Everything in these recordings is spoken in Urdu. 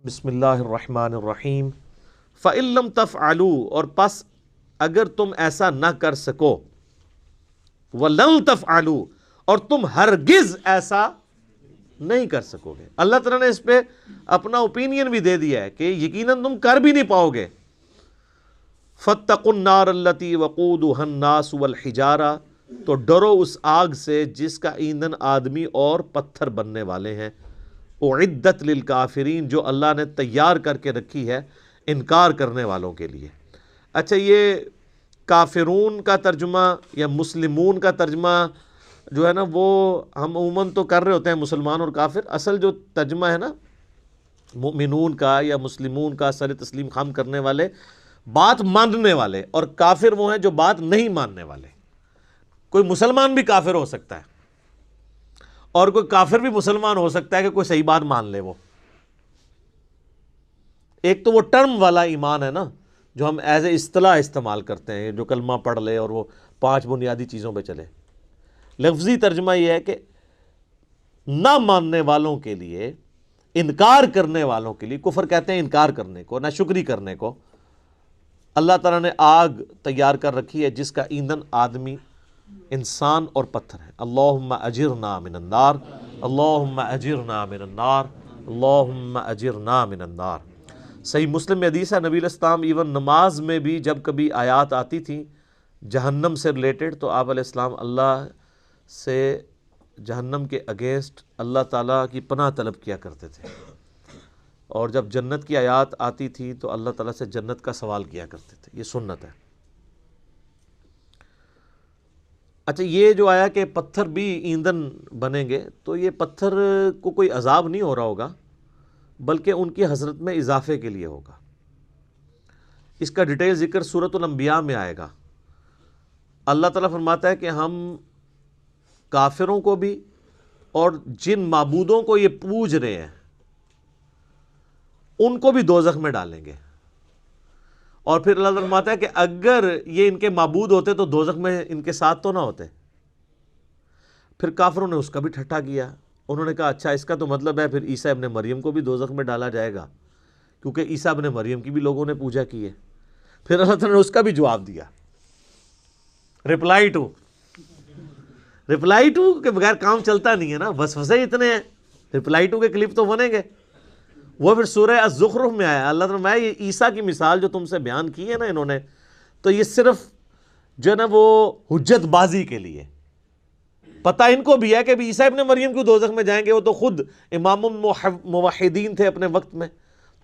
بسم اللہ الرحمن الرحیم فَإِن لَمْ تَفْعَلُوا، اور پس اگر تم ایسا نہ کر سکو، وَلَن تَفْعَلُوا، اور تم ہرگز ایسا نہیں کر سکو گے۔ اللہ تعالیٰ نے اس پہ اپنا اوپینین بھی دے دیا ہے کہ یقیناً تم کر بھی نہیں پاؤ گے۔ فَاتَّقُوا النَّارَ الَّتِي وَقُودُهَا النَّاسُ وَالْحِجَارَةُ، تو ڈرو اس آگ سے جس کا ایندھن آدمی اور پتھر بننے والے ہیں۔ اعدت للکافرین، جو اللہ نے تیار کر کے رکھی ہے انکار کرنے والوں کے لیے۔ اچھا، یہ کافرون کا ترجمہ یا مسلمون کا ترجمہ جو ہے نا، وہ ہم عموماً تو کر رہے ہوتے ہیں مسلمان اور کافر۔ اصل جو ترجمہ ہے نا مؤمنون کا یا مسلمون کا، سر تسلیم خام کرنے والے، بات ماننے والے، اور کافر وہ ہیں جو بات نہیں ماننے والے۔ کوئی مسلمان بھی کافر ہو سکتا ہے، اور کوئی کافر بھی مسلمان ہو سکتا ہے کہ کوئی صحیح بات مان لے۔ وہ ایک تو وہ ٹرم والا ایمان ہے نا، جو ہم ایز اے اصطلاح استعمال کرتے ہیں، جو کلمہ پڑھ لے اور وہ 5 بنیادی چیزوں پہ چلے۔ لفظی ترجمہ یہ ہے کہ نہ ماننے والوں کے لیے، انکار کرنے والوں کے لیے، کفر کہتے ہیں انکار کرنے کو، نہ شکری کرنے کو، اللہ تعالیٰ نے آگ تیار کر رکھی ہے جس کا ایندھن آدمی، انسان اور پتھر ہے۔ اللہم اجرنا من النار، اللہم اجرنا من النار، اللہم اجرنا من النار۔ صحیح مسلم میں حدیث ہے، نبی علیہ السلام ایون نماز میں بھی جب کبھی آیات آتی تھیں جہنم سے ریلیٹڈ، تو آپ علیہ السلام اللہ سے جہنم کے اگینسٹ اللہ تعالیٰ کی پناہ طلب کیا کرتے تھے، اور جب جنت کی آیات آتی تھی تو اللہ تعالیٰ سے جنت کا سوال کیا کرتے تھے۔ یہ سنت ہے۔ اچھا، یہ جو آیا کہ پتھر بھی ایندھن بنیں گے، تو یہ پتھر کو کوئی عذاب نہیں ہو رہا ہوگا، بلکہ ان کی حسرت میں اضافے کے لیے ہوگا۔ اس کا ڈیٹیل ذکر سورۃ الانبیاء میں آئے گا۔ اللہ تعالیٰ فرماتا ہے کہ ہم کافروں کو بھی اور جن معبودوں کو یہ پوج رہے ہیں ان کو بھی دوزخ میں ڈالیں گے، اور پھر اللہ تعالیٰ فرماتا ہے کہ اگر یہ ان کے معبود ہوتے تو دوزخ میں ان کے ساتھ تو نہ ہوتے۔ پھر کافروں نے اس کا بھی ٹھٹھا کیا، انہوں نے کہا اچھا اس کا تو مطلب ہے پھر عیسیٰ ابن مریم کو بھی دوزخ میں ڈالا جائے گا، کیونکہ عیسیٰ ابن مریم کی بھی لوگوں نے پوجا کی ہے۔ پھر اللہ تعالیٰ نے اس کا بھی جواب دیا، رپلائی ٹو کے بغیر کام چلتا نہیں ہے نا، وسوسے اتنے ہیں، رپلائی ٹو کے کلپ تو بنیں گے۔ وہ پھر سورہ الزخرف میں آیا، اللہ تعالیٰ نے یہ عیسیٰ کی مثال جو تم سے بیان کی ہے نا انہوں نے، تو یہ صرف جو ہے نا وہ حجت بازی کے لیے، پتہ ان کو بھی ہے کہ عیسیٰ ابن مریم کیوں دوزخ میں جائیں گے، وہ تو خود امام موحدین تھے، اپنے وقت میں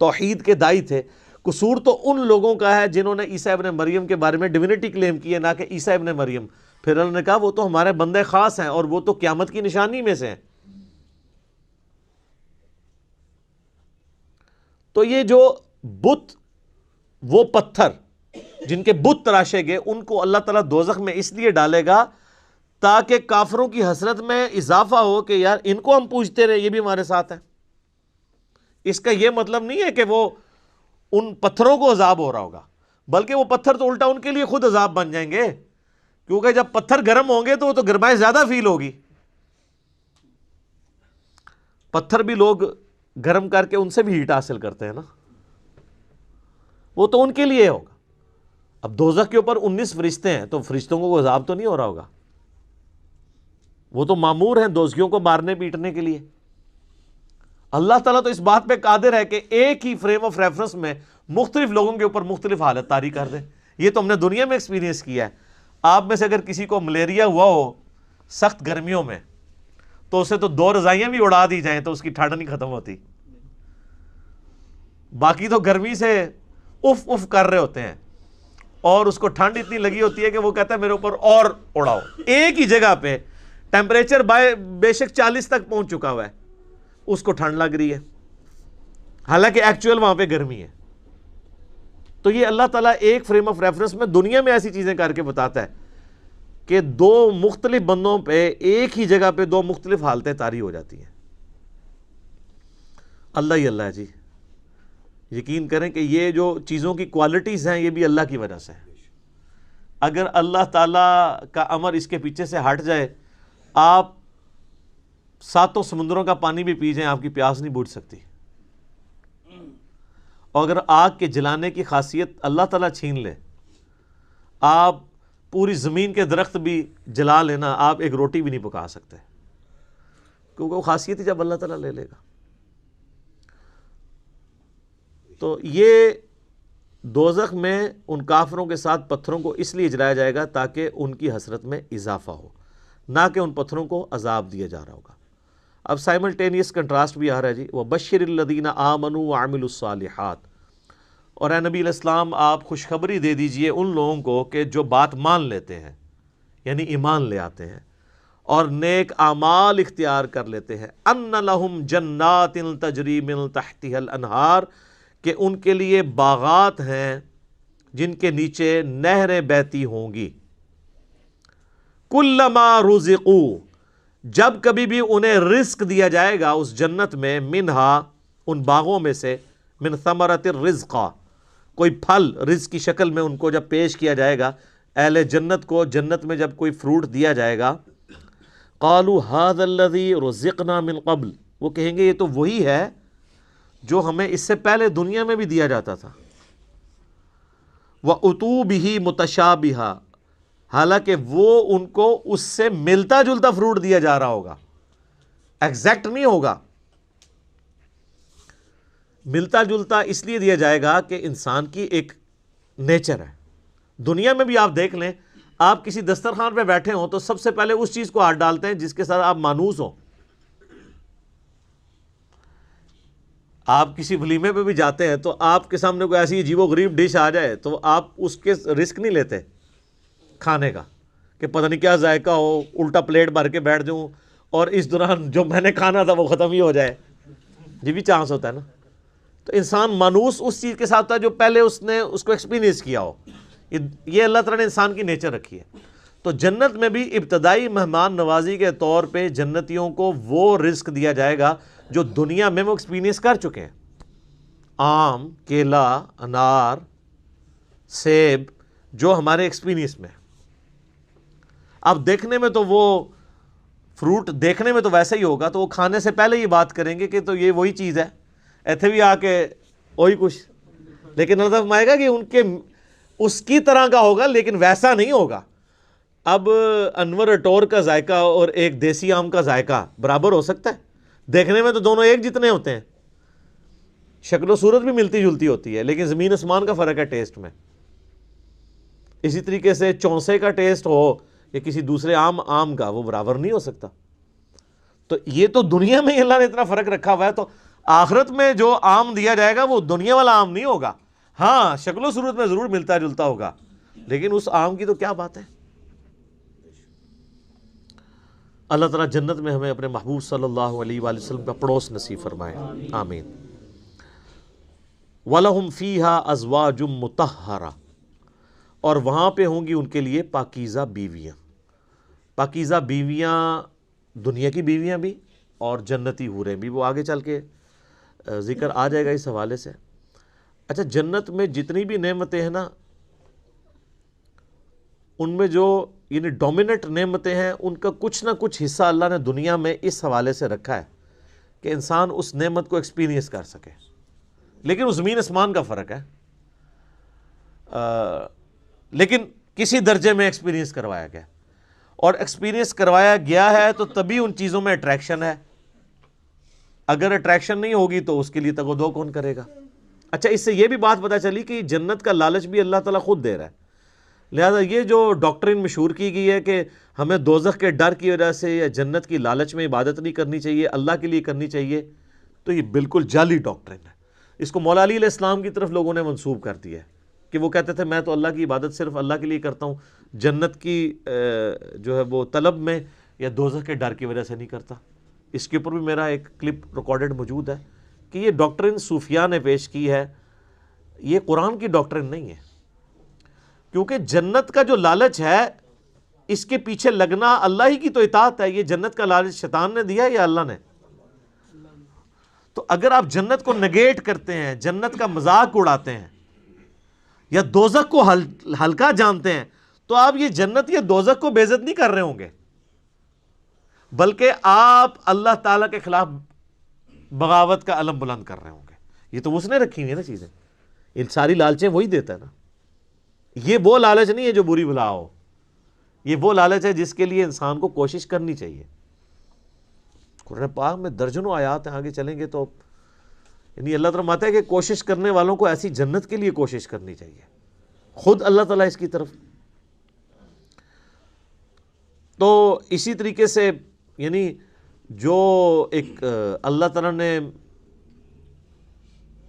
توحید کے دائی تھے۔ قصور تو ان لوگوں کا ہے جنہوں نے عیسیٰ ابن مریم کے بارے میں ڈیوینٹی کلیم کی ہے، نہ کہ عیسیٰ ابن مریم۔ پھر انہوں نے کہا وہ تو ہمارے بندے خاص ہیں، اور وہ تو قیامت کی نشانی میں سے ہیں۔ تو یہ جو بت، وہ پتھر جن کے بت تراشے گئے، ان کو اللہ تعالیٰ دوزخ میں اس لیے ڈالے گا تاکہ کافروں کی حسرت میں اضافہ ہو کہ یار ان کو ہم پوجتے رہے، یہ بھی ہمارے ساتھ ہیں۔ اس کا یہ مطلب نہیں ہے کہ وہ ان پتھروں کو عذاب ہو رہا ہوگا، بلکہ وہ پتھر تو الٹا ان کے لیے خود عذاب بن جائیں گے، کیونکہ جب پتھر گرم ہوں گے تو وہ تو گرمائی زیادہ فیل ہوگی۔ پتھر بھی لوگ گرم کر کے ان سے بھی ہیٹ حاصل کرتے ہیں نا، وہ تو ان کے لیے ہوگا۔ اب دوزخ کے اوپر 19 فرشتے ہیں، تو فرشتوں کو کوئی عذاب تو نہیں ہو رہا ہوگا، وہ تو مامور ہیں دوزخیوں کو مارنے پیٹنے کے لیے۔ اللہ تعالیٰ تو اس بات پہ قادر ہے کہ ایک ہی فریم آف ریفرنس میں مختلف لوگوں کے اوپر مختلف حالت طاری کر دے۔ یہ تو ہم نے دنیا میں ایکسپیرینس کیا ہے۔ آپ میں سے اگر کسی کو ملیریا ہوا ہو سخت گرمیوں میں، تو اسے تو 2 رضائیاں بھی اڑا دی جائیں تو اس کی ٹھنڈ نہیں ختم ہوتی، باقی تو گرمی سے اف اف کر رہے ہوتے ہیں، اور اس کو ٹھنڈ اتنی لگی ہوتی ہے کہ وہ کہتا ہے میرے اوپر اور اڑاؤ۔ ایک ہی جگہ پہ ٹیمپریچر بے شک 40 تک پہنچ چکا ہوا ہے، اس کو ٹھنڈ لگ رہی ہے، حالانکہ ایکچوئل وہاں پہ گرمی ہے۔ تو یہ اللہ تعالیٰ ایک فریم آف ریفرنس میں دنیا میں ایسی چیزیں کر کے بتاتا ہے کہ 2 مختلف بندوں پہ ایک ہی جگہ پہ 2 مختلف حالتیں طاری ہو جاتی ہیں۔ اللہ ہی اللہ ہے جی، یقین کریں کہ یہ جو چیزوں کی کوالٹیز ہیں یہ بھی اللہ کی وجہ سے ہے۔ اگر اللہ تعالیٰ کا امر اس کے پیچھے سے ہٹ جائے، آپ 7 سمندروں کا پانی بھی پی جائیں، آپ کی پیاس نہیں بجھ سکتی۔ اور اگر آگ کے جلانے کی خاصیت اللہ تعالیٰ چھین لے، آپ پوری زمین کے درخت بھی جلا لینا، آپ ایک روٹی بھی نہیں پکا سکتے، کیونکہ وہ خاصیت ہی جب اللہ تعالیٰ لے لے گا۔ تو یہ دوزخ میں ان کافروں کے ساتھ پتھروں کو اس لیے جلایا جائے گا تاکہ ان کی حسرت میں اضافہ ہو، نہ کہ ان پتھروں کو عذاب دیا جا رہا ہوگا۔ اب سائملٹینیس کنٹراسٹ بھی آ رہا ہے جی، وَبَشِّرِ الَّذِينَ آمَنُوا وَعَمِلُوا الصَّالِحَاتِ، اور اے نبی علیہ السلام آپ خوشخبری دے دیجئے ان لوگوں کو کہ جو بات مان لیتے ہیں، یعنی ایمان لے آتے ہیں اور نیک اعمال اختیار کر لیتے ہیں، أَنَّ لَهُمْ جَنَّاتٍ تَجْرِي مِن تَحْتِهَا الْأَنْهَارُ، کہ ان کے لیے باغات ہیں جن کے نیچے نہریں بہتی ہوں گی، كُلَّمَا رُزِقُوا، جب کبھی بھی انہیں رزق دیا جائے گا اس جنت میں، منہا ان باغوں میں سے، من ثمرۃ الرزق، کوئی پھل رزق کی شکل میں ان کو جب پیش کیا جائے گا، اہل جنت کو جنت میں جب کوئی فروٹ دیا جائے گا، قالوا هذا الذي رزقنا من قبل، وہ کہیں گے یہ تو وہی ہے جو ہمیں اس سے پہلے دنیا میں بھی دیا جاتا تھا، وَأُتُوا بِهِ مُتَشَابِهًا، حالانکہ وہ ان کو اس سے ملتا جلتا فروٹ دیا جا رہا ہوگا، ایگزیکٹ نہیں ہوگا۔ ملتا جلتا اس لیے دیا جائے گا کہ انسان کی ایک نیچر ہے، دنیا میں بھی آپ دیکھ لیں، آپ کسی دسترخوان پہ بیٹھے ہوں تو سب سے پہلے اس چیز کو ہاتھ ڈالتے ہیں جس کے ساتھ آپ مانوس ہوں۔ آپ کسی ولیمے پہ بھی جاتے ہیں تو آپ کے سامنے کوئی ایسی عجیب و غریب ڈش آ جائے تو آپ اس کے رسک نہیں لیتے کھانے کا کہ پتہ نہیں کیا ذائقہ ہو، الٹا پلیٹ بھر کے بیٹھ جاؤں اور اس دوران جو میں نے کھانا تھا وہ ختم ہی ہو جائے، یہ بھی چانس ہوتا ہے نا۔ تو انسان مانوس اس چیز کے ساتھ تھا جو پہلے اس نے اس کو ایکسپیرینس کیا ہو، یہ اللہ تعالیٰ نے انسان کی نیچر رکھی ہے۔ تو جنت میں بھی ابتدائی مہمان نوازی کے طور پہ جنتیوں کو وہ رزق دیا جائے گا جو دنیا میں وہ ایکسپیرینس کر چکے ہیں، آم، کیلا، انار، سیب، جو ہمارے ایکسپیرینس میں۔ اب دیکھنے میں تو وہ فروٹ دیکھنے میں تو ویسا ہی ہوگا، تو وہ کھانے سے پہلے ہی بات کریں گے کہ تو یہ وہی چیز ہے، ایتھے بھی آ کے وہی کچھ، لیکن اللہ فرمائے گا کہ ان کے اس کی طرح کا ہوگا لیکن ویسا نہیں ہوگا۔ اب انور اٹور کا ذائقہ اور ایک دیسی آم کا ذائقہ برابر ہو سکتا ہے؟ دیکھنے میں تو دونوں ایک جتنے ہوتے ہیں، شکل و صورت بھی ملتی جلتی ہوتی ہے، لیکن زمین آسمان کا فرق ہے ٹیسٹ میں۔ اسی طریقے سے چونسے کا ٹیسٹ ہو یا کسی دوسرے آم کا، وہ برابر نہیں ہو سکتا۔ تو یہ تو دنیا میں ہی اللہ نے اتنا فرق رکھا ہوا ہے، تو آخرت میں جو آم دیا جائے گا وہ دنیا والا آم نہیں ہوگا، ہاں شکل و صورت میں ضرور ملتا جلتا ہوگا، لیکن اس آم کی تو کیا بات ہے۔ اللہ تعالیٰ جنت میں ہمیں اپنے محبوب صلی اللہ علیہ وآلہ وسلم کا پڑوس نصیب فرمائے، آمین۔ وَلَهُمْ فِيهَا أَزْوَاجٌ مُطَهَّرَةٌ، اور وہاں پہ ہوں گی ان کے لیے پاکیزہ بیویاں۔ پاکیزہ بیویاں دنیا کی بیویاں بھی اور جنتی حوریں بھی، وہ آگے چل کے ذکر آ جائے گا اس حوالے سے۔ اچھا، جنت میں جتنی بھی نعمتیں ہیں نا، ان میں جو یعنی ڈومیننٹ نعمتیں ہیں، ان کا کچھ نہ کچھ حصہ اللہ نے دنیا میں اس حوالے سے رکھا ہے کہ انسان اس نعمت کو ایکسپیرینس کر سکے، لیکن وہ زمین آسمان کا فرق ہے، لیکن کسی درجے میں ایکسپیرینس کروایا گیا، اور ایکسپیرینس کروایا گیا ہے تو تبھی ان چیزوں میں اٹریکشن ہے، اگر اٹریکشن نہیں ہوگی تو اس کے لیے تگ و دو کون کرے گا۔ اچھا، اس سے یہ بھی بات پتہ چلی کہ جنت کا لالچ بھی اللہ تعالیٰ خود دے رہا ہے، لہذا یہ جو ڈاکٹرین مشہور کی گئی ہے کہ ہمیں دوزخ کے ڈر کی وجہ سے یا جنت کی لالچ میں عبادت نہیں کرنی چاہیے، اللہ کے لیے کرنی چاہیے، تو یہ بالکل جعلی ڈاکٹرین ہے۔ اس کو مولا علی علیہ السلام کی طرف لوگوں نے منسوب کر دیا ہے کہ وہ کہتے تھے میں تو اللہ کی عبادت صرف اللہ کے لیے کرتا ہوں، جنت کی جو ہے وہ طلب میں یا دوزخ کے ڈر کی وجہ سے نہیں کرتا۔ اس کے اوپر بھی میرا ایک کلپ ریکارڈڈ موجود ہے کہ یہ ڈاکٹرین صوفیاء نے پیش کی ہے، یہ قرآن کی ڈاکٹرین نہیں ہے، کیونکہ جنت کا جو لالچ ہے اس کے پیچھے لگنا اللہ ہی کی تو اطاعت ہے۔ یہ جنت کا لالچ شیطان نے دیا یا اللہ نے؟ تو اگر آپ جنت کو نگیٹ کرتے ہیں، جنت کا مذاق اڑاتے ہیں یا دوزخ کو ہلکا جانتے ہیں، تو آپ یہ جنت یا دوزخ کو بے عزت نہیں کر رہے ہوں گے، بلکہ آپ اللہ تعالیٰ کے خلاف بغاوت کا علم بلند کر رہے ہوں گے یہ تو اس نے رکھی ہوئی ہے نا چیزیں، یہ ساری لالچیں وہی دیتا ہے نا. یہ وہ لالچ نہیں ہے جو بری بلا ہو، یہ وہ لالچ ہے جس کے لیے انسان کو کوشش کرنی چاہیے. قرآن پاک میں درجنوں آیات ہیں، آگے چلیں گے تو یعنی اللہ تعالیٰ فرماتا ہے کہ کوشش کرنے والوں کو ایسی جنت کے لیے کوشش کرنی چاہیے، خود اللہ تعالیٰ اس کی طرف. تو اسی طریقے سے یعنی جو ایک اللہ تعالیٰ نے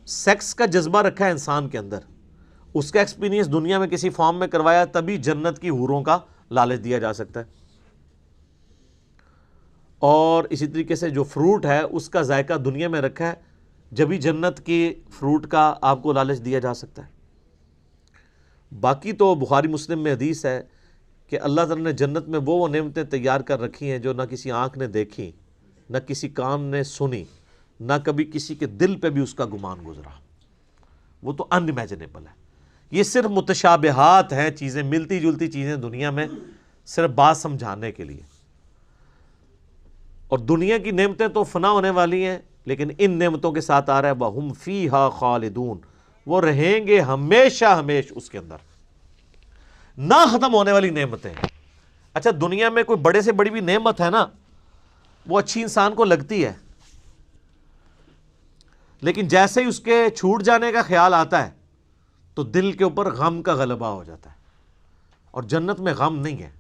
سیکس کا جذبہ رکھا ہے انسان کے اندر، اس کا ایکسپیرینس دنیا میں کسی فارم میں کروایا تبھی جنت کی حوروں کا لالچ دیا جا سکتا ہے. اور اسی طریقے سے جو فروٹ ہے اس کا ذائقہ دنیا میں رکھا ہے جبھی جنت کی فروٹ کا آپ کو لالچ دیا جا سکتا ہے. باقی تو بخاری مسلم میں حدیث ہے کہ اللہ تعالیٰ نے جنت میں وہ نعمتیں تیار کر رکھی ہیں جو نہ کسی آنکھ نے دیکھی، نہ کسی کان نے سنی، نہ کبھی کسی کے دل پہ بھی اس کا گمان گزرا. وہ تو ان امیجنیبل ہے. یہ صرف متشابہات ہیں، چیزیں ملتی جلتی چیزیں دنیا میں صرف بات سمجھانے کے لیے. اور دنیا کی نعمتیں تو فنا ہونے والی ہیں، لیکن ان نعمتوں کے ساتھ آ رہا ہے وَهُمْ فِيهَا خَالِدُونَ، وہ رہیں گے ہمیشہ ہمیش اس کے اندر، نہ ختم ہونے والی نعمتیں. اچھا دنیا میں کوئی بڑے سے بڑی بھی نعمت ہے نا، وہ اچھی انسان کو لگتی ہے، لیکن جیسے ہی اس کے چھوٹ جانے کا خیال آتا ہے تو دل کے اوپر غم کا غلبہ ہو جاتا ہے. اور جنت میں غم نہیں ہے،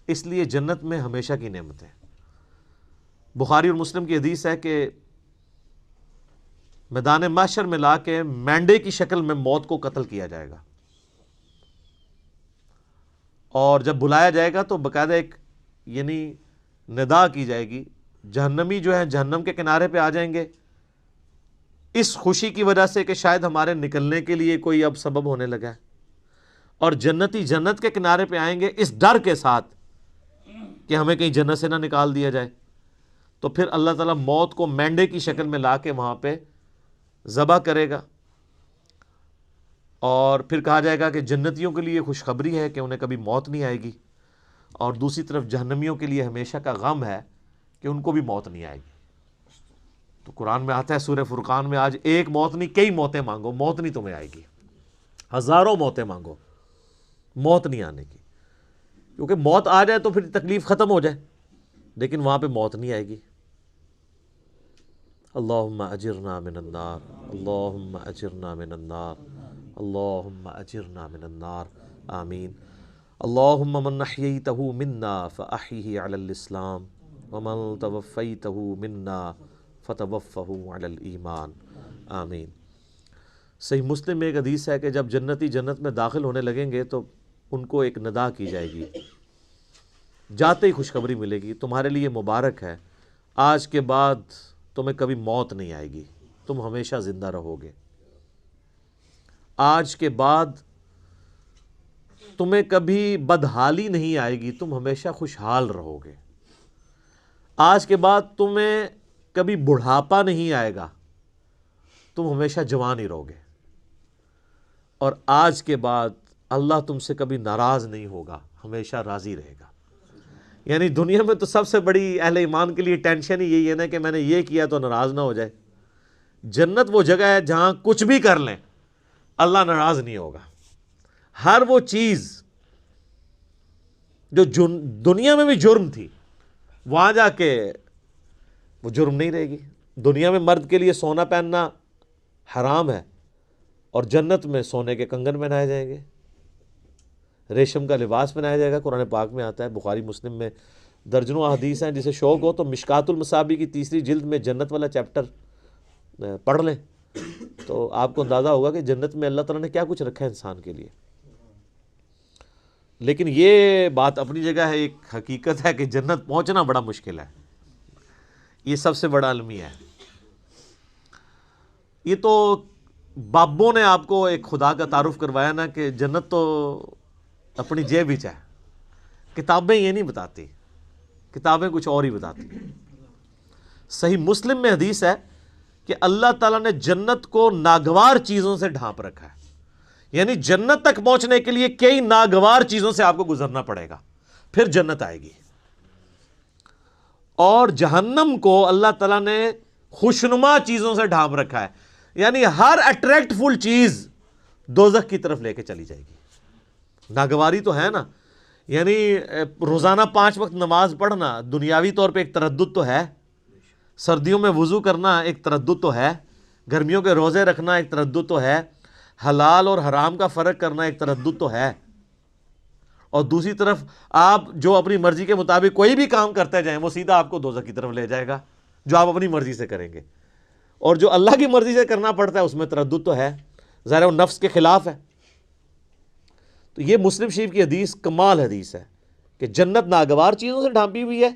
اس لیے جنت میں ہمیشہ کی نعمتیں. بخاری اور مسلم کی حدیث ہے کہ میدان محشر میں لا کے مینڈے کی شکل میں موت کو قتل کیا جائے گا، اور جب بلایا جائے گا تو باقاعدہ ایک یعنی ندا کی جائے گی. جہنمی جو ہے جہنم کے کنارے پہ آ جائیں گے اس خوشی کی وجہ سے کہ شاید ہمارے نکلنے کے لیے کوئی اب سبب ہونے لگا ہے، اور جنتی جنت کے کنارے پہ آئیں گے اس ڈر کے ساتھ کہ ہمیں کہیں جنت سے نہ نکال دیا جائے. تو پھر اللہ تعالیٰ موت کو مینڈے کی شکل میں لا کے وہاں پہ ذبح کرے گا، اور پھر کہا جائے گا کہ جنتیوں کے لیے خوشخبری ہے کہ انہیں کبھی موت نہیں آئے گی، اور دوسری طرف جہنمیوں کے لیے ہمیشہ کا غم ہے کہ ان کو بھی موت نہیں آئے گی. تو قرآن میں آتا ہے سورہ فرقان میں، آج ایک موت نہیں کئی موتیں مانگو، موت نہیں تمہیں آئے گی، ہزاروں موتیں مانگو، موت نہیں آنے کی. کیونکہ موت آ جائے تو پھر تکلیف ختم ہو جائے، لیکن وہاں پہ موت نہیں آئے گی. اللہم اجرنا من النار، اللہم اجرنا من النار، اللہم اجرنا من النار، آمین. اللہم من احییتہ منا فاحیہ علی الاسلام ومن توفیتہ منا فتوفہ علی الایمان، آمین. صحیح مسلم میں ایک حدیث ہے کہ جب جنتی جنت میں داخل ہونے لگیں گے تو ان کو ایک ندا کی جائے گی، جاتے ہی خوشخبری ملے گی، تمہارے لیے مبارک ہے، آج کے بعد تمہیں کبھی موت نہیں آئے گی، تم ہمیشہ زندہ رہو گے. آج کے بعد تمہیں کبھی بدحالی نہیں آئے گی، تم ہمیشہ خوشحال رہو گے. آج کے بعد تمہیں کبھی بڑھاپا نہیں آئے گا، تم ہمیشہ جوان ہی رہو گے. اور آج کے بعد اللہ تم سے کبھی ناراض نہیں ہوگا، ہمیشہ راضی رہے گا. یعنی دنیا میں تو سب سے بڑی اہل ایمان کے لیے ٹینشن ہی یہی ہے نا کہ میں نے یہ کیا تو ناراض نہ ہو جائے. جنت وہ جگہ ہے جہاں کچھ بھی کر لیں اللہ ناراض نہیں ہوگا. ہر وہ چیز جو دنیا میں بھی جرم تھی وہاں جا کے وہ جرم نہیں رہے گی. دنیا میں مرد کے لیے سونا پہننا حرام ہے، اور جنت میں سونے کے کنگن پہنائے جائیں گے، ریشم کا لباس پہنایا جائے گا. قرآن پاک میں آتا ہے، بخاری مسلم میں درجنوں احادیث ہیں. جسے شوق ہو تو مشکات المصابیح کی 3 جلد میں جنت والا چیپٹر پڑھ لیں تو آپ کو اندازہ ہوگا کہ جنت میں اللہ تعالیٰ نے کیا کچھ رکھا ہے انسان کے لیے. لیکن یہ بات اپنی جگہ ہے، ایک حقیقت ہے کہ جنت پہنچنا بڑا مشکل ہے، یہ سب سے بڑا المیہ ہے. یہ تو بابوں نے آپ کو ایک خدا کا تعارف کروایا نا کہ جنت تو اپنی جیب ہی چاہے. کتابیں یہ نہیں بتاتی، کتابیں کچھ اور ہی بتاتی. صحیح مسلم میں حدیث ہے کہ اللہ تعالیٰ نے جنت کو ناگوار چیزوں سے ڈھانپ رکھا ہے. یعنی جنت تک پہنچنے کے لیے کئی ناگوار چیزوں سے آپ کو گزرنا پڑے گا، پھر جنت آئے گی. اور جہنم کو اللہ تعالیٰ نے خوشنما چیزوں سے ڈھانپ رکھا ہے. یعنی ہر اٹریکٹ فل چیز دوزخ کی طرف لے کے چلی جائے گی. ناگواری تو ہے نا, یعنی روزانہ 5 وقت نماز پڑھنا دنیاوی طور پہ ایک تردد تو ہے, سردیوں میں وضو کرنا ایک تردد تو ہے, گرمیوں کے روزے رکھنا ایک تردد تو ہے, حلال اور حرام کا فرق کرنا ایک تردد تو ہے, اور دوسری طرف آپ جو اپنی مرضی کے مطابق کوئی بھی کام کرتے جائیں وہ سیدھا آپ کو دوزخ کی طرف لے جائے گا, جو آپ اپنی مرضی سے کریں گے. اور جو اللہ کی مرضی سے کرنا پڑتا ہے اس میں تردد تو ہے, ظاہر وہ نفس کے خلاف ہے. تو یہ مسلم شریف کی حدیث کمال حدیث ہے کہ جنت ناگوار چیزوں سے ڈھانپی ہوئی ہے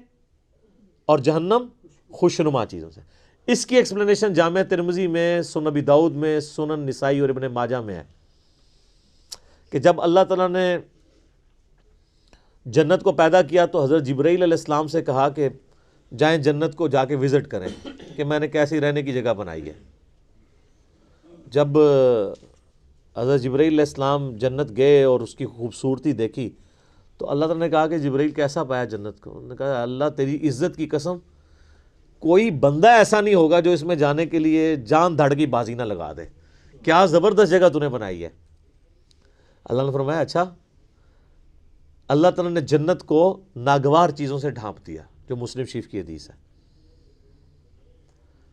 اور جہنم خوشنما چیزوں سے. اس کی ایکسپلینیشن جامع ترمذی میں, سنن ابی داؤد میں, سنن نسائی اور ابن ماجہ میں ہے کہ جب اللہ تعالیٰ نے جنت کو پیدا کیا تو حضرت جبرائیل علیہ السلام سے کہا کہ جائیں جنت کو جا کے وزٹ کریں کہ میں نے کیسی رہنے کی جگہ بنائی ہے. جب حضرت جبرائیل علیہ السلام جنت گئے اور اس کی خوبصورتی دیکھی تو اللہ تعالیٰ نے کہا کہ جبرائیل کیسا پایا جنت کو؟ انہوں نے کہا اللہ تیری عزت کی قسم کوئی بندہ ایسا نہیں ہوگا جو اس میں جانے کے لیے جان دھڑ کی بازی نہ لگا دے, کیا زبردست جگہ تو نے بنائی ہے. اللہ نے فرمایا اچھا. اللہ تعالیٰ نے جنت کو ناگوار چیزوں سے ڈھانپ دیا, جو مسلم شریف کی حدیث ہے,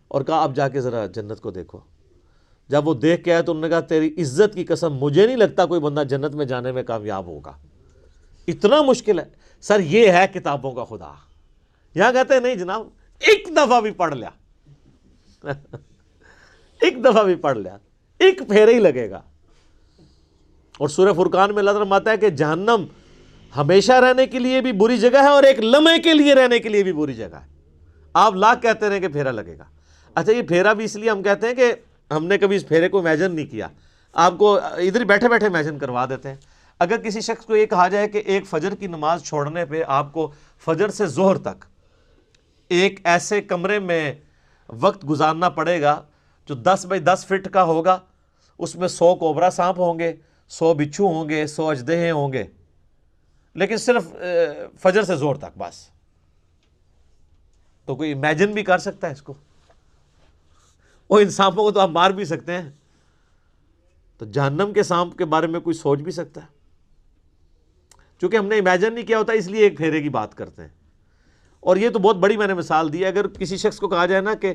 اور کہا اب جا کے ذرا جنت کو دیکھو. جب وہ دیکھ کے آئے تو انہوں نے کہا تیری عزت کی قسم مجھے نہیں لگتا کوئی بندہ جنت میں جانے میں کامیاب ہوگا, اتنا مشکل ہے. سر یہ ہے کتابوں کا خدا. یہاں کہتے ہیں نہیں جناب ایک دفعہ بھی پڑھ لیا ایک دفعہ بھی پڑھ لیا, ایک پھیرے ہی لگے گا. اور سورہ فرقان میں اللہ تعالیٰ فرماتا ہے کہ جہنم ہمیشہ رہنے کے لیے بھی بری جگہ ہے اور ایک لمحے کے لیے رہنے کے لیے بھی بری جگہ ہے. آپ لاکھ کہتے رہیں کہ پھیرا لگے گا. اچھا یہ پھیرا بھی اس لیے ہم کہتے ہیں کہ ہم نے کبھی اس پھیرے کو امیجن نہیں کیا, آپ کو ادھر بیٹھے بیٹھے امیجن کروا دیتے ہیں. اگر کسی شخص کو یہ کہا جائے کہ ایک فجر کی نماز چھوڑنے پہ آپ کو فجر سے ظہر تک ایک ایسے کمرے میں وقت گزارنا پڑے گا جو 10 بائی 10 فٹ کا ہوگا, اس میں 100 کوبرا سانپ ہوں گے, 100 بچھو ہوں گے, 100 اژدہے ہوں گے, لیکن صرف فجر سے ظہر تک بس, تو کوئی امیجن بھی کر سکتا ہے اس کو؟ وہ ان سانپوں کو تو آپ مار بھی سکتے ہیں, تو جہنم کے سانپ کے بارے میں کوئی سوچ بھی سکتا ہے؟ چونکہ ہم نے امیجن نہیں کیا ہوتا اس لیے ایک پھیرے کی بات کرتے ہیں. اور یہ تو بہت بڑی میں نے مثال دی ہے. اگر کسی شخص کو کہا جائے نا کہ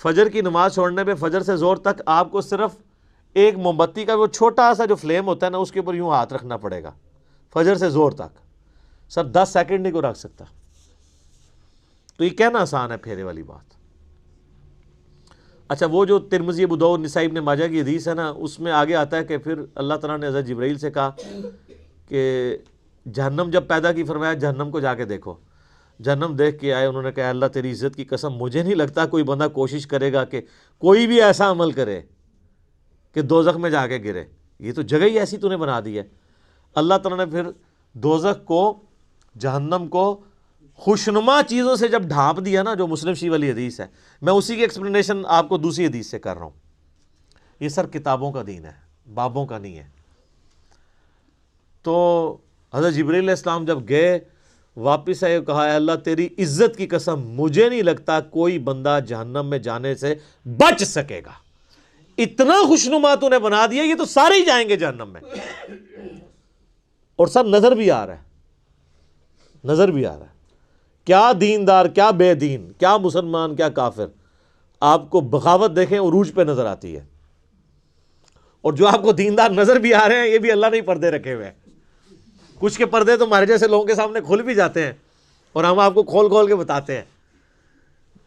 فجر کی نماز چھوڑنے پہ فجر سے ظہر تک آپ کو صرف ایک موم بتی کا وہ چھوٹا سا جو فلیم ہوتا ہے نا اس کے اوپر یوں ہاتھ رکھنا پڑے گا فجر سے ظہر تک, سر 10 سیکنڈ نہیں کو رکھ سکتا. تو یہ کہنا آسان ہے پھیرے والی بات. اچھا وہ جو ترمذی ابو داؤد نسائی ابن ماجہ کی حدیث ہے نا, اس میں آگے آتا ہے کہ پھر اللہ تعالیٰ نے حضرت جبرائیل سے کہا کہ جہنم جب پیدا کی فرمایا جہنم کو جا کے دیکھو. جہنم دیکھ کے آئے, انہوں نے کہا اللہ تیری عزت کی قسم مجھے نہیں لگتا کوئی بندہ کوشش کرے گا کہ کوئی بھی ایسا عمل کرے کہ دوزخ میں جا کے گرے, یہ تو جگہ ہی ایسی تو نے بنا دی ہے. اللہ تعالیٰ نے پھر دوزخ کو, جہنم کو خوشنما چیزوں سے جب ڈھانپ دیا نا, جو مسلم شریف والی حدیث ہے, میں اسی کی ایکسپلینیشن آپ کو دوسری حدیث سے کر رہا ہوں. یہ سر کتابوں کا دین ہے, بابوں کا نہیں ہے. تو حضرت جبرائیل علیہ السلام جب گئے واپس آئے, کہا ہے اللہ تیری عزت کی قسم مجھے نہیں لگتا کوئی بندہ جہنم میں جانے سے بچ سکے گا, اتنا خوشنما تو نے بنا دیا, یہ تو سارے ہی جائیں گے جہنم میں. اور سر نظر بھی آ رہا ہے, نظر بھی آ رہا ہے, کیا دیندار کیا بے دین, کیا مسلمان کیا کافر, آپ کو بغاوت دیکھیں عروج پہ نظر آتی ہے. اور جو آپ کو دیندار نظر بھی آ رہے ہیں یہ بھی اللہ نے پردے رکھے ہوئے ہیں. کچھ کے پردے تو ہمارے جیسے لوگوں کے سامنے کھل بھی جاتے ہیں اور ہم آپ کو کھول کھول کے بتاتے ہیں,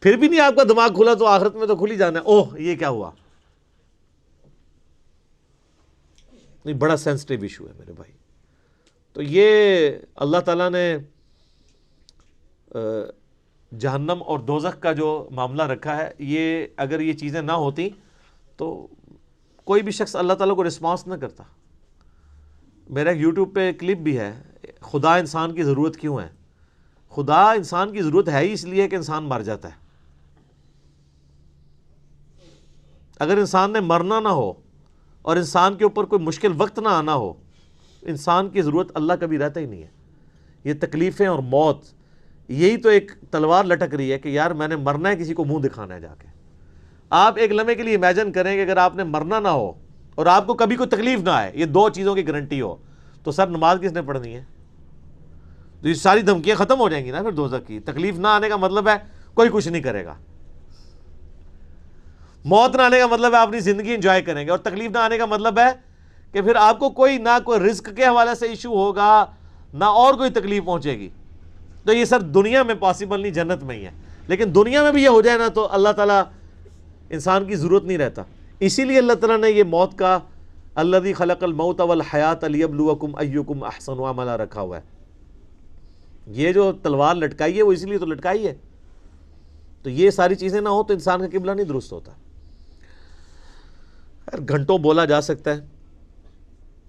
پھر بھی نہیں آپ کا دماغ کھلا تو آخرت میں تو کھل ہی جانا ہے, اوہ یہ کیا ہوا. نہیں, بڑا سینسٹیو ایشو ہے میرے بھائی. تو یہ اللہ تعالیٰ نے جہنم اور دوزخ کا جو معاملہ رکھا ہے, یہ اگر یہ چیزیں نہ ہوتی تو کوئی بھی شخص اللہ تعالیٰ کو رسپانس نہ کرتا. میرا ایک یوٹیوب پہ کلپ بھی ہے, خدا انسان کی ضرورت کیوں ہے. خدا انسان کی ضرورت ہے ہی اس لیے کہ انسان مر جاتا ہے. اگر انسان نے مرنا نہ ہو اور انسان کے اوپر کوئی مشکل وقت نہ آنا ہو, انسان کی ضرورت اللہ کبھی رہتا ہی نہیں ہے. یہ تکلیفیں اور موت, یہی تو ایک تلوار لٹک رہی ہے کہ یار میں نے مرنا ہے, کسی کو منہ دکھانا ہے جا کے. آپ ایک لمحے کے لیے امیجن کریں کہ اگر آپ نے مرنا نہ ہو اور آپ کو کبھی کوئی تکلیف نہ آئے، یہ دو چیزوں کی گارنٹی ہو، تو سر نماز کس نے پڑھنی ہے؟ تو یہ ساری دھمکیاں ختم ہو جائیں گی نا پھر دوزخ کی۔ تکلیف نہ آنے کا مطلب ہے کوئی کچھ نہیں کرے گا، موت نہ آنے کا مطلب ہے اپنی زندگی انجوائے کریں گے، اور تکلیف نہ آنے کا مطلب ہے کہ پھر آپ کو کوئی نہ کوئی رزق کے حوالے سے ایشو ہوگا، نہ اور کوئی تکلیف پہنچے گی۔ تو یہ سر دنیا میں پاسبل نہیں، جنت میں ہی ہے۔ لیکن دنیا میں بھی یہ ہو جائے نا تو اللہ تعالیٰ انسان کی ضرورت نہیں رہتا۔ اسی لیے اللہ تعالیٰ نے یہ موت کا الذی خلق الموت والحیات لیبلوکم ایکم احسن عملا رکھا ہوا ہے۔ یہ جو تلوار لٹکائی ہے وہ اس لیے تو لٹکائی ہے، تو یہ ساری چیزیں نہ ہو تو انسان کا قبلہ نہیں درست ہوتا۔ گھنٹوں بولا جا سکتا ہے۔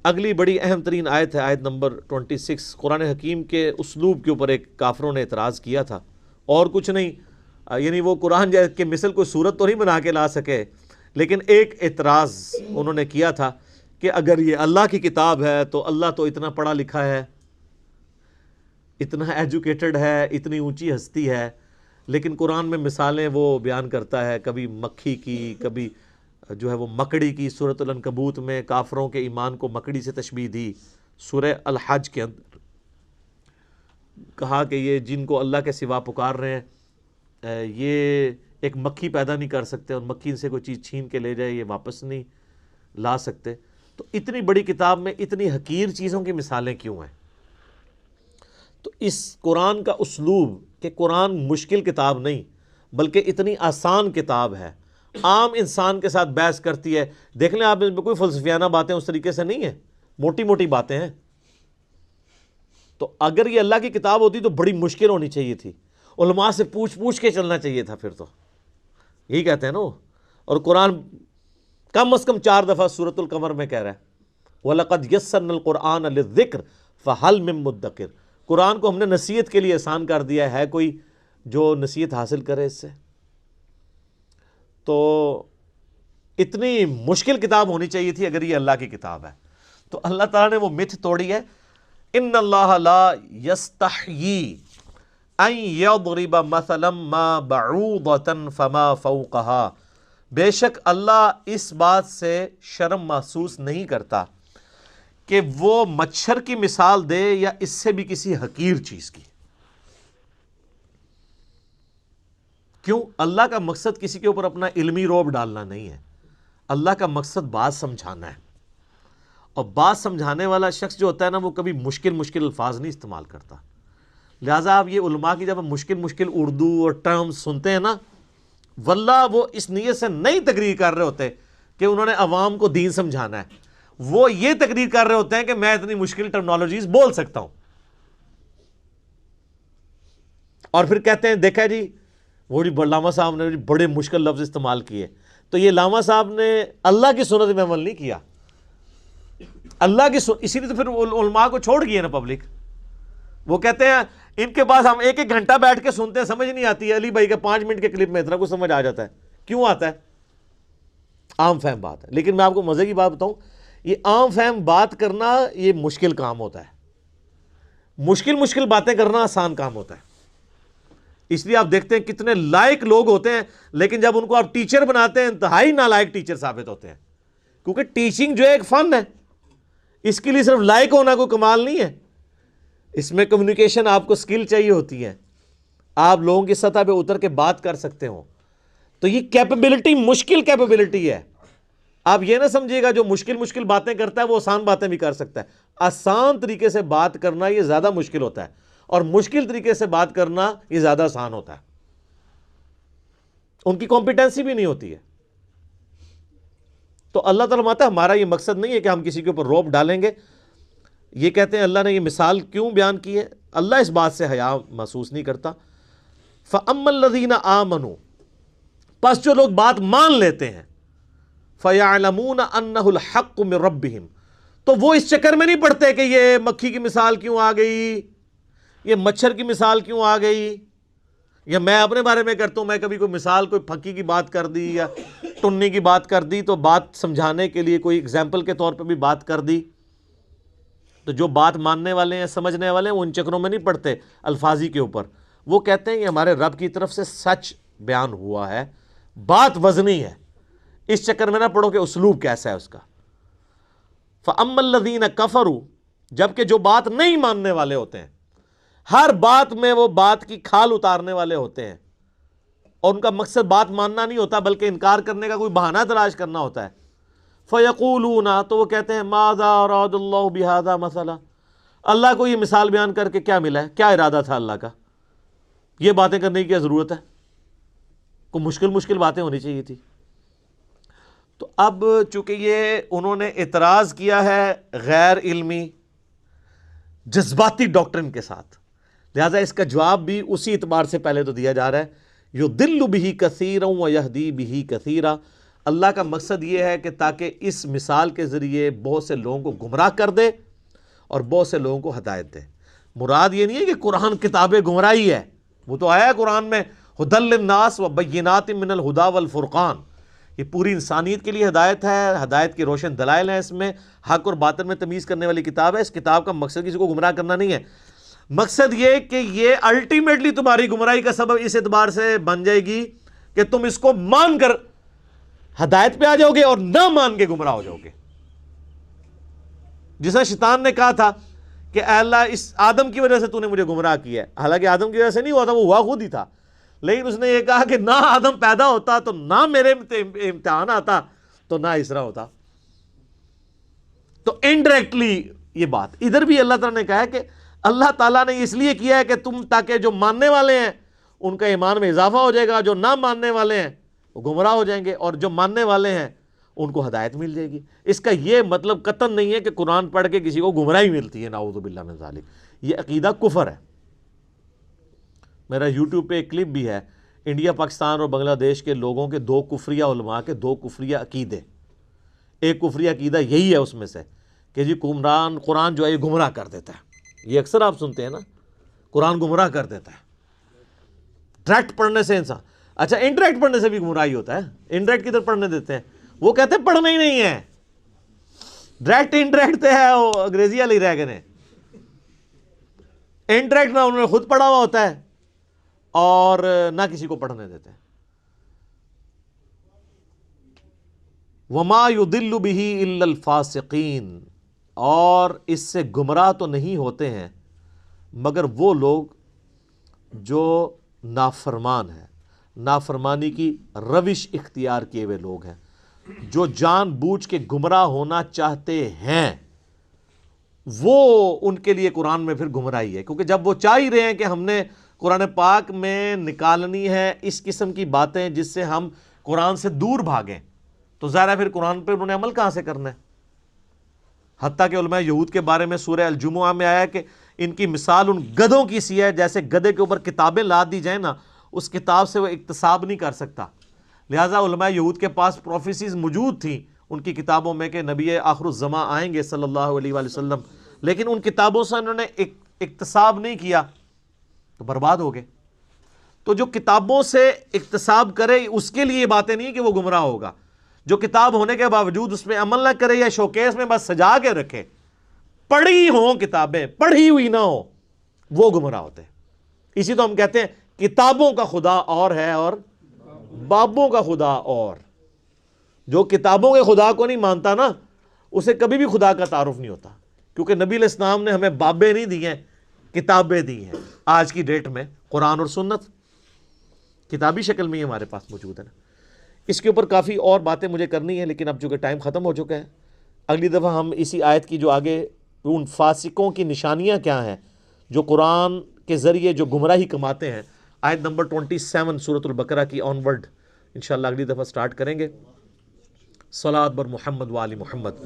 اگلی بڑی اہم ترین آیت ہے آیت نمبر 26۔ قرآن حکیم کے اسلوب کے اوپر ایک کافروں نے اعتراض کیا تھا، اور کچھ نہیں، یعنی وہ قرآن کے مثل کوئی صورت تو نہیں بنا کے لا سکے، لیکن ایک اعتراض انہوں نے کیا تھا کہ اگر یہ اللہ کی کتاب ہے تو اللہ تو اتنا پڑھا لکھا ہے، اتنا ایجوکیٹڈ ہے، اتنی اونچی ہستی ہے، لیکن قرآن میں مثالیں وہ بیان کرتا ہے، کبھی مکھی کی، کبھی جو ہے وہ مکڑی کی۔ سورۃ العنکبوت میں کافروں کے ایمان کو مکڑی سے تشبیہ دی، سورہ الحج کے اندر کہا کہ یہ جن کو اللہ کے سوا پکار رہے ہیں یہ ایک مکھی پیدا نہیں کر سکتے، اور مکھی سے کوئی چیز چھین کے لے جائے یہ واپس نہیں لا سکتے۔ تو اتنی بڑی کتاب میں اتنی حقیر چیزوں کی مثالیں کیوں ہیں؟ تو اس قرآن کا اسلوب کہ قرآن مشکل کتاب نہیں بلکہ اتنی آسان کتاب ہے، عام انسان کے ساتھ بحث کرتی ہے۔ دیکھ لیں آپ، اس میں کوئی فلسفیانہ باتیں اس طریقے سے نہیں ہیں، موٹی موٹی باتیں ہیں۔ تو اگر یہ اللہ کی کتاب ہوتی تو بڑی مشکل ہونی چاہیے تھی، علماء سے پوچھ پوچھ کے چلنا چاہیے تھا، پھر تو یہی کہتے ہیں نا۔ اور قرآن کم از کم 4 دفعہ سورۃ القمر میں کہہ رہا ہے وَلَقَدْ يَسَّرْنَا الْقُرْآنَ لِلذِّكْرِ فَهَلْ مِن مُدَّكِرٍ۔ قرآن کو ہم نے نصیحت کے لیے آسان کر دیا ہے کوئی جو نصیحت حاصل کرے اس سے؟ تو اتنی مشکل کتاب ہونی چاہیے تھی اگر یہ اللہ کی کتاب ہے۔ تو اللہ تعالیٰ نے وہ متھ توڑی ہے، ان اللہ لا یستحیی ان یضرب مثلا ما بعوضۃ فما فوقها، بے شک اللہ اس بات سے شرم محسوس نہیں کرتا کہ وہ مچھر کی مثال دے یا اس سے بھی کسی حقیر چیز کی۔ کیوں؟ اللہ کا مقصد کسی کے اوپر اپنا علمی روب ڈالنا نہیں ہے، اللہ کا مقصد بات سمجھانا ہے، اور بات سمجھانے والا شخص جو ہوتا ہے نا وہ کبھی مشکل الفاظ نہیں استعمال کرتا۔ لہٰذا آپ یہ علماء کی جب ہم مشکل اردو اور ٹرمز سنتے ہیں نا، واللہ وہ اس نیت سے نہیں تقریر کر رہے ہوتے کہ انہوں نے عوام کو دین سمجھانا ہے، وہ یہ تقریر کر رہے ہوتے ہیں کہ میں اتنی مشکل ٹرمنالوجیز بول سکتا ہوں، اور پھر کہتے ہیں دیکھا جی وہ علامہ صاحب نے بڑے مشکل لفظ استعمال کیے۔ تو یہ علامہ صاحب نے اللہ کی سنت میں عمل نہیں کیا، اللہ کی اسی لیے تو پھر علماء کو چھوڑ گئی ہے نا پبلک۔ وہ کہتے ہیں ان کے پاس ہم 1 گھنٹہ بیٹھ کے سنتے ہیں، سمجھ نہیں آتی ہے، علی بھائی کے 5 منٹ کے کلپ میں اتنا کچھ سمجھ آ جاتا ہے۔ کیوں آتا ہے؟ عام فہم بات ہے۔ لیکن میں آپ کو مزے کی بات بتاؤں، یہ عام فہم بات کرنا یہ مشکل کام ہوتا ہے، مشکل باتیں کرنا آسان کام ہوتا ہے۔ اس لیے آپ دیکھتے ہیں کتنے لائق لوگ ہوتے ہیں، لیکن جب ان کو آپ ٹیچر بناتے ہیں انتہائی نالائق ٹیچر ثابت ہوتے ہیں، کیونکہ ٹیچنگ جو ہے ایک فن ہے، اس کے لیے صرف لائق ہونا کوئی کمال نہیں ہے، اس میں کمیونیکیشن آپ کو سکل چاہیے ہوتی ہے، آپ لوگوں کی سطح پہ اتر کے بات کر سکتے ہوں۔ تو یہ کیپیبلٹی مشکل کیپیبلٹی ہے۔ آپ یہ نہ سمجھیے گا جو مشکل باتیں کرتا ہے وہ آسان باتیں بھی کر سکتا ہے۔ آسان طریقے سے بات کرنا یہ زیادہ مشکل ہوتا ہے، اور مشکل طریقے سے بات کرنا یہ زیادہ آسان ہوتا ہے، ان کی کمپیٹنسی بھی نہیں ہوتی ہے۔ تو اللہ تعالیٰ ماتا ہمارا یہ مقصد نہیں ہے کہ ہم کسی کے اوپر روب ڈالیں گے۔ یہ کہتے ہیں اللہ نے یہ مثال کیوں بیان کی ہے؟ اللہ اس بات سے حیا محسوس نہیں کرتا۔ فَأَمَّا الَّذِينَ آمَنُوا، پس جو لوگ بات مان لیتے ہیں، فَيَعْلَمُونَ أَنَّهُ الْحَقُّ مِن رَبِّهِمْ، تو وہ اس چکر میں نہیں پڑتے کہ یہ مکھی کی مثال کیوں آ گئی، یہ مچھر کی مثال کیوں آ گئی، یا میں اپنے بارے میں کرتا ہوں، میں کبھی کوئی مثال کوئی پھکی کی بات کر دی یا ٹنی کی بات کر دی تو بات سمجھانے کے لیے کوئی اگزامپل کے طور پہ بھی بات کر دی، تو جو بات ماننے والے ہیں سمجھنے والے ہیں وہ ان چکروں میں نہیں پڑتے الفاظی کے اوپر۔ وہ کہتے ہیں یہ ہمارے رب کی طرف سے سچ بیان ہوا ہے، بات وزنی ہے، اس چکر میں نہ پڑھو کہ اسلوب کیسا ہے اس کا۔ فَأَمَّا الَّذِينَ كَفَرُوا، جبکہ جو بات نہیں ماننے والے ہوتے ہیں، ہر بات میں وہ بات کی کھال اتارنے والے ہوتے ہیں، اور ان کا مقصد بات ماننا نہیں ہوتا بلکہ انکار کرنے کا کوئی بہانہ تلاش کرنا ہوتا ہے۔ فَيَقُولُونَ، تو وہ کہتے ہیں مَاذَا أَرَادَ اللَّهُ بِهَذَا مَثَلًا، اللہ کو یہ مثال بیان کر کے کیا ملا ہے، کیا ارادہ تھا اللہ کا، یہ باتیں کرنے کی کیا ضرورت ہے، کوئی مشکل باتیں ہونی چاہیے تھی۔ تو اب چونکہ یہ انہوں نے اعتراض کیا ہے غیر علمی جذباتی ڈاکٹرن کے ساتھ، لہٰذا اس کا جواب بھی اسی اعتبار سے پہلے تو دیا جا رہا ہے، یضل بہ کثیرا ویہدی بہ کثیرا، اللہ کا مقصد یہ ہے کہ تاکہ اس مثال کے ذریعے بہت سے لوگوں کو گمراہ کر دے اور بہت سے لوگوں کو ہدایت دے۔ مراد یہ نہیں ہے کہ قرآن کتاب گمراہی ہے، وہ تو آیا ہے قرآن میں ھدی للناس وبینات من الھدی والفرقان، یہ پوری انسانیت کے لیے ہدایت ہے، ہدایت کی روشن دلائل ہیں، اس میں حق اور باطل میں تمیز کرنے والی کتاب ہے۔ اس کتاب کا مقصد کسی کو گمراہ کرنا نہیں ہے، مقصد یہ کہ یہ الٹیمیٹلی تمہاری گمراہی کا سبب اس اعتبار سے بن جائے گی کہ تم اس کو مان کر ہدایت پہ آ جاؤ گے اور نہ مان کے گمراہ ہو جاؤ گے۔ جسے شیطان نے کہا تھا کہ اے اللہ اس آدم کی وجہ سے تو نے مجھے گمراہ کیا ہے، حالانکہ آدم کی وجہ سے نہیں ہوا تھا، وہ ہوا خود ہی تھا، لیکن اس نے یہ کہا کہ نہ آدم پیدا ہوتا تو نہ میرے امتحان آتا تو نہ اسرا ہوتا۔ تو انڈائریکٹلی یہ بات ادھر بھی اللہ تعالیٰ نے کہا ہے کہ اللہ تعالیٰ نے اس لیے کیا ہے کہ تم، تاکہ جو ماننے والے ہیں ان کا ایمان میں اضافہ ہو جائے گا، جو نہ ماننے والے ہیں وہ گمراہ ہو جائیں گے، اور جو ماننے والے ہیں ان کو ہدایت مل جائے گی۔ اس کا یہ مطلب قطعاً نہیں ہے کہ قرآن پڑھ کے کسی کو گمراہی ملتی ہے، نعوذ باللہ من ذالک، یہ عقیدہ کفر ہے۔ میرا یوٹیوب پہ ایک کلپ بھی ہے، انڈیا پاکستان اور بنگلہ دیش کے لوگوں کے دو کفریہ علماء کے دو کفریہ عقیدے۔ ایک کفریہ عقیدہ یہی ہے اس میں سے کہ جی قرآن جو ہے یہ گمراہ کر دیتا ہے، یہ اکثر آپ سنتے ہیں نا، قرآن گمراہ کر دیتا ہے ڈائریکٹ پڑھنے سے انسان۔ اچھا انڈائریکٹ پڑھنے سے بھی گمراہی ہوتا ہے، انڈائریکٹ کدھر پڑھنے دیتے ہیں، وہ کہتے ہیں پڑھنا ہی نہیں ہے، ڈائریکٹ انڈائریکٹ تو ہے وہ انگریزی والی رہ گئے، انڈائریکٹ نہ انہوں نے خود پڑھا ہوا ہوتا ہے اور نہ کسی کو پڑھنے دیتے ہیں۔ وما يضل به الا الفاسقین، اور اس سے گمراہ تو نہیں ہوتے ہیں مگر وہ لوگ جو نافرمان ہیں، نافرمانی کی روش اختیار کیے ہوئے لوگ ہیں، جو جان بوجھ کے گمراہ ہونا چاہتے ہیں، وہ ان کے لیے قرآن میں پھر گمراہی ہے، کیونکہ جب وہ چاہ ہی رہے ہیں کہ ہم نے قرآن پاک میں نکالنی ہے اس قسم کی باتیں جس سے ہم قرآن سے دور بھاگیں، تو ظاہر ہے پھر قرآن پہ انہوں نے عمل کہاں سے کرنا ہے۔ حتیٰ کہ علماء یہود کے بارے میں سورہ الجمعہ میں آیا کہ ان کی مثال ان گدھوں کی سی ہے، جیسے گدھے کے اوپر کتابیں لاد دی جائیں نا، اس کتاب سے وہ اکتساب نہیں کر سکتا۔ لہٰذا علماء یہود کے پاس پروفیسیز موجود تھیں ان کی کتابوں میں کہ نبی آخر الزماں آئیں گے صلی اللہ علیہ وآلہ وسلم، لیکن ان کتابوں سے انہوں نے اکتساب نہیں کیا تو برباد ہو گئے۔ تو جو کتابوں سے اکتساب کرے اس کے لیے یہ باتیں نہیں کہ وہ گمراہ ہوگا، جو کتاب ہونے کے باوجود اس میں عمل نہ کرے یا شوکیس میں بس سجا کے رکھے، پڑھی ہوں کتابیں پڑھی ہوئی نہ ہو، وہ گمراہ ہوتے ہیں۔ اسی تو ہم کہتے ہیں کتابوں کا خدا اور ہے اور بابوں کا خدا اور۔ جو کتابوں کے خدا کو نہیں مانتا نا، اسے کبھی بھی خدا کا تعارف نہیں ہوتا، کیونکہ نبی علیہ السلام نے ہمیں بابیں نہیں دی ہیں، کتابیں دی ہیں۔ آج کی ڈیٹ میں قرآن اور سنت کتابی شکل میں ہی ہمارے پاس موجود ہے نا۔ اس کے اوپر کافی اور باتیں مجھے کرنی ہیں، لیکن اب چونکہ ٹائم ختم ہو چکا ہے، اگلی دفعہ ہم اسی آیت کی جو آگے ان فاسقوں کی نشانیاں کیا ہیں جو قرآن کے ذریعے جو گمراہی کماتے ہیں، آیت نمبر 27 سورۃ البقرہ کی آن ورڈ انشاءاللہ اگلی دفعہ سٹارٹ کریں گے۔ صلاۃ بر محمد و آل محمد۔